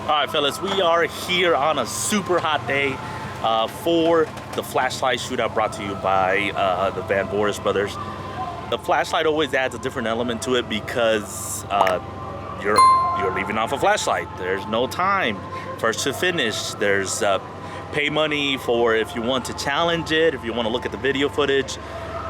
All right, fellas, we are here on a super hot day for the flashlight shootout brought to you by the Van Boris brothers. The flashlight always adds a different element to it because you're leaving off a flashlight. There's no time first to finish. There's pay money for if you want to challenge it, if you want to look at the video footage.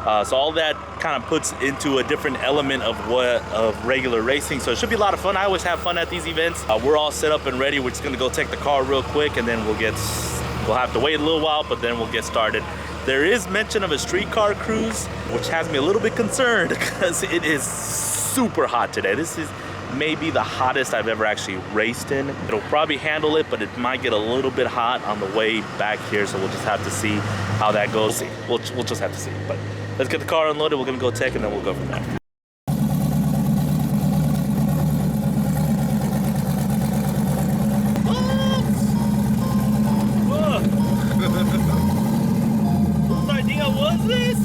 So all that kind of puts into a different element of regular racing. So it should be a lot of fun. I always have fun at these events. We're all set up and ready. We're just gonna go take the car real quick, and then we'll have to wait a little while, but then we'll get started. There is mention of a streetcar cruise, which has me a little bit concerned because it is super hot today. This is maybe the hottest I've ever actually raced in. It'll probably handle it, but it might get a little bit hot on the way back here, so we'll just have to see how that goes. We'll just have to see. But let's get the car unloaded. We're gonna go check, and then we'll go from there. Whose idea was this?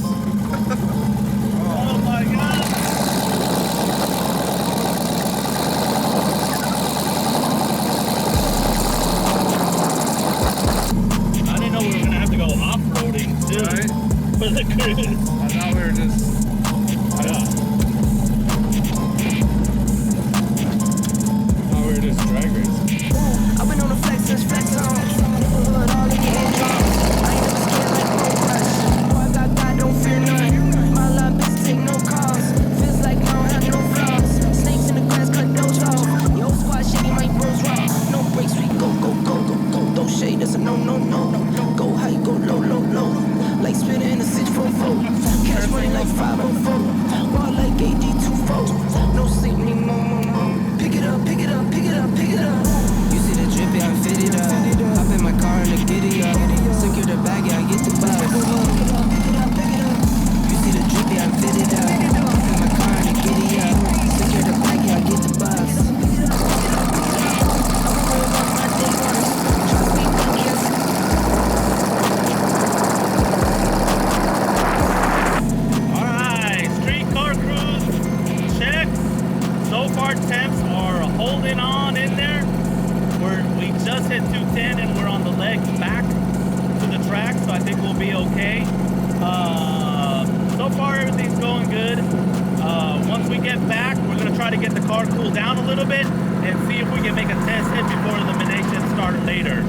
Oh my God. I didn't know we were gonna have to go off-roading too. Right? For the cruise. I thought we were just... drag racing. I've been on the flex since flex on. Neighborhood, all in the drums. I ain't never scared like no rush. Boy, I got God, don't fear none. My love bitch take no calls. Feels like I don't have no flaws. Snakes in the grass, cut those off. Yo, squad shady, my bros raw. No breaks, we go, go, go, go, go. Don't shade, that's a no, no, no, no. Go high, go low, low, low. Like spinning in a 644. Cash money like 504. Ball like AD24. No sleep, need more, more, more. Pick it up, pick it up, pick it up, pick it up. You see the drippy, I fit it up. Hop in my car and the giddy up. Secure the bag, yeah, I get the bus. You see the drippy, I fit it up. Hop in my car and the giddy up. Secure the bag, yeah, I get the bus. Alright, streetcar cruise, check. So far temps are holding on in there. We just hit 210 and we're on the leg back to the track, so I think we'll be okay. So far everything's going good. Once we get back, we're gonna try to get the car cooled down a little bit and see if we can make a test hit before eliminations start later.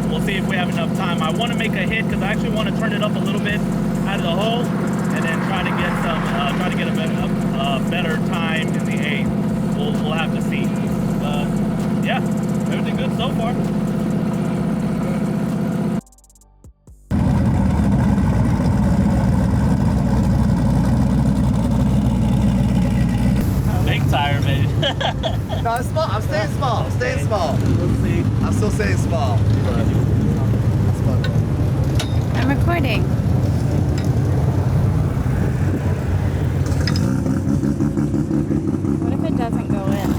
We'll see if we have enough time. I want to make a hit because I actually want to turn it up a little bit out of the hole and then try to get a better time in the 8th. We'll have to see. Yeah, everything good so far. Big tire, baby. No, it's small. I'm staying small. I'm staying Okay. small. We'll see. I'm still staying small. It's fun. I'm recording. What if it doesn't go in?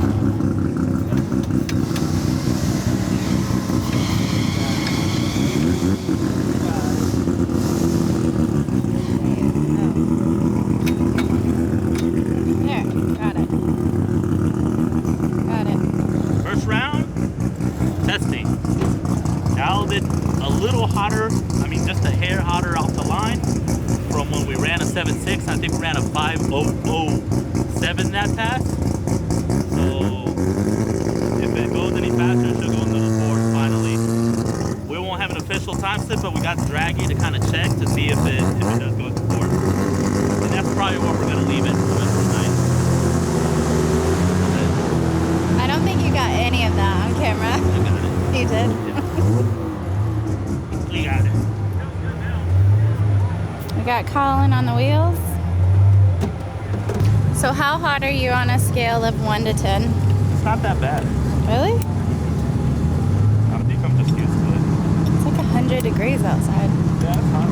There, got it. Got it. First round, testing. Dialed it a little hotter, I mean just a hair hotter off the line from when we ran a 7.6. I think we ran a 5.007 that pass. So if it goes any faster, it should go into the board finally. We won't have an official time slip, but we got draggy to kind of check to see if it does go into the board. And that's probably where we're gonna leave it for the rest of the night. I don't think you got any of that on camera. I got it. You did? We got it. We got Colin on the wheels. So how hot are you on a scale of 1 to 10? It's not that bad. Really? I think I'm just used to it. It's like 100 degrees outside. Yeah, it's hot.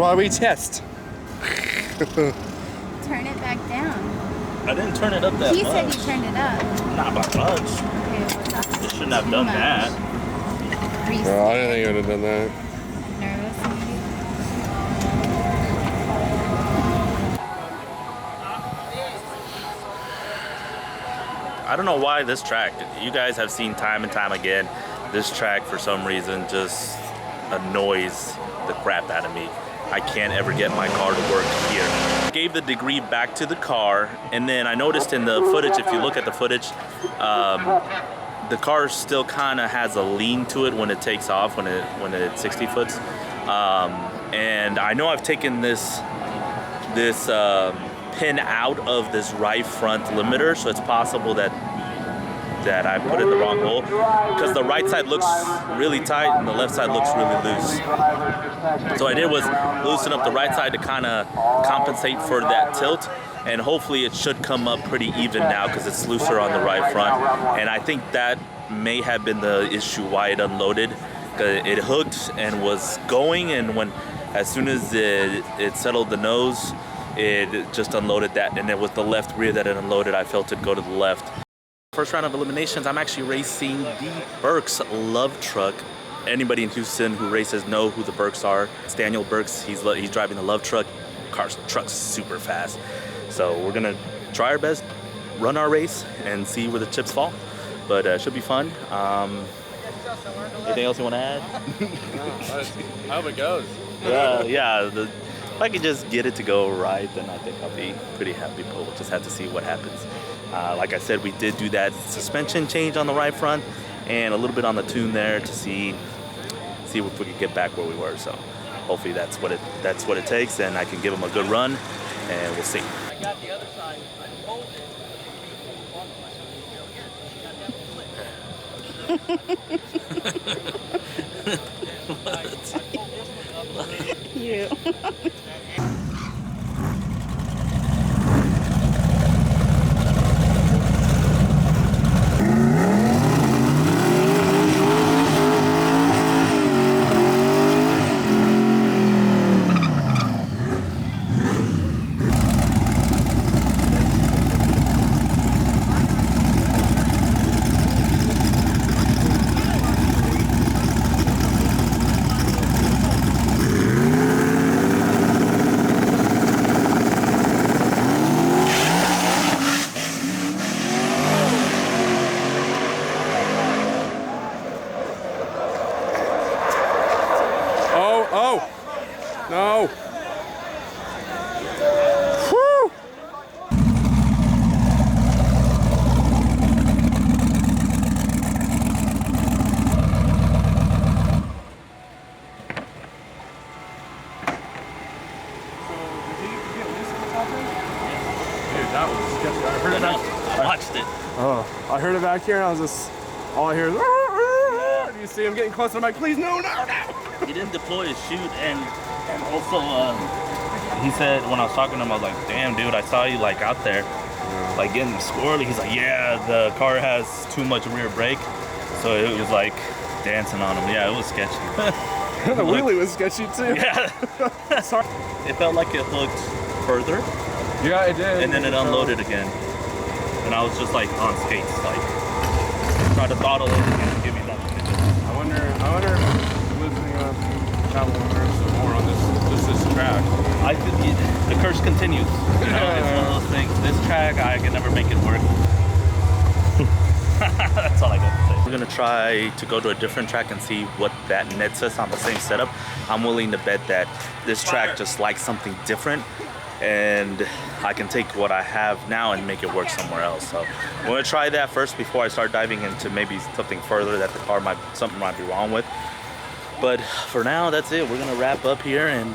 why we test. Turn it back down. I didn't turn it up that He much. said you turned it up. Not by much. Okay, well, that's You shouldn't have too done much. that. Are you No, I didn't think I would have done that. nervous maybe? I don't know why this track, you guys have seen time and time again, this track for some reason just annoys the crap out of me. I can't ever get my car to work here. Gave the degree back to the car, and then I noticed in the footage, if you look at the footage, the car still kind of has a lean to it when it takes off, when it 60 foots. And I know I've taken this pin out of this right front limiter, so it's possible that I put it in the wrong hole, because the right side looks really tight and the left side looks really loose. So I did was loosen up the right side to kind of compensate for that tilt, and hopefully it should come up pretty even now because it's looser on the right front. And I think that may have been the issue why it unloaded, because it hooked and was going, and as soon as it settled the nose, it just unloaded that, and it was the left rear that it unloaded. I felt it go to the left. First round of eliminations, I'm actually racing the Burks Love Truck. Anybody in Houston who races know who the Burks are. It's Daniel Burks, he's driving the Love Truck. Truck's super fast. So we're gonna try our best, run our race, and see where the chips fall. But it should be fun. Anything else you wanna add? I hope it goes. Yeah. If I could just get it to go right, then I think I'll be pretty happy, but we'll just have to see what happens. Like I said, we did do that suspension change on the right front and a little bit on the tune there to see if we could get back where we were. So hopefully that's what it takes, and I can give them a good run, and we'll see. I got the other side. You. Oh! No! Woo! Dude, that was sketchy. I heard it back. I watched it. Oh, I heard it back here, and I was just all I hear is. And you see him getting close, and I'm like, please, no, no, no! He didn't deploy his chute, and also he said when I was talking to him, I was like, damn dude, I saw you like out there like getting squirrely. He's like, yeah, the car has too much rear brake, so it was like dancing on him. Yeah, it was sketchy. The wheelie was sketchy too. Yeah. Sorry. It felt like it hooked further, Yeah, it did. and then it unloaded again, and I was just like on skates, like try to throttle it and give me that. I wonder if loosening up travel some more on this track. I think the curse continues. You know, it's one of those things. This track, I can never make it work. That's all I got to say. We're gonna try to go to a different track and see what that nets us on the same setup. I'm willing to bet that this track just likes something different, and I can take what I have now and make it work somewhere else. So I'm gonna try that first before I start diving into maybe something further that the car something might be wrong with. But for now, that's it. We're gonna wrap up here and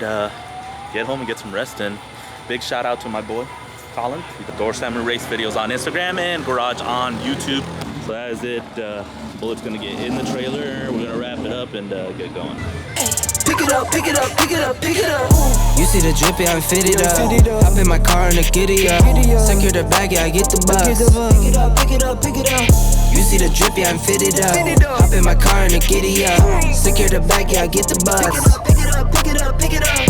get home and get some rest in. Big shout out to my boy, Colin. The Door Slammer Race videos on Instagram and Garage on YouTube. So that is it. Bullet's gonna get in the trailer. We're gonna wrap it up and get going. Pick it up, pick it up, pick it up, pick it up. You see the drippy, I'm fitted up. Hop in my car and the giddy up. Secure the bag, yeah, I get the bus. Pick it up, pick it up, pick it up. You see the drippy, I'm fitted up. Hop in my car and the giddy up. Secure the bag, yeah, I get the bus. Pick it up, pick it up, pick it up, pick it up.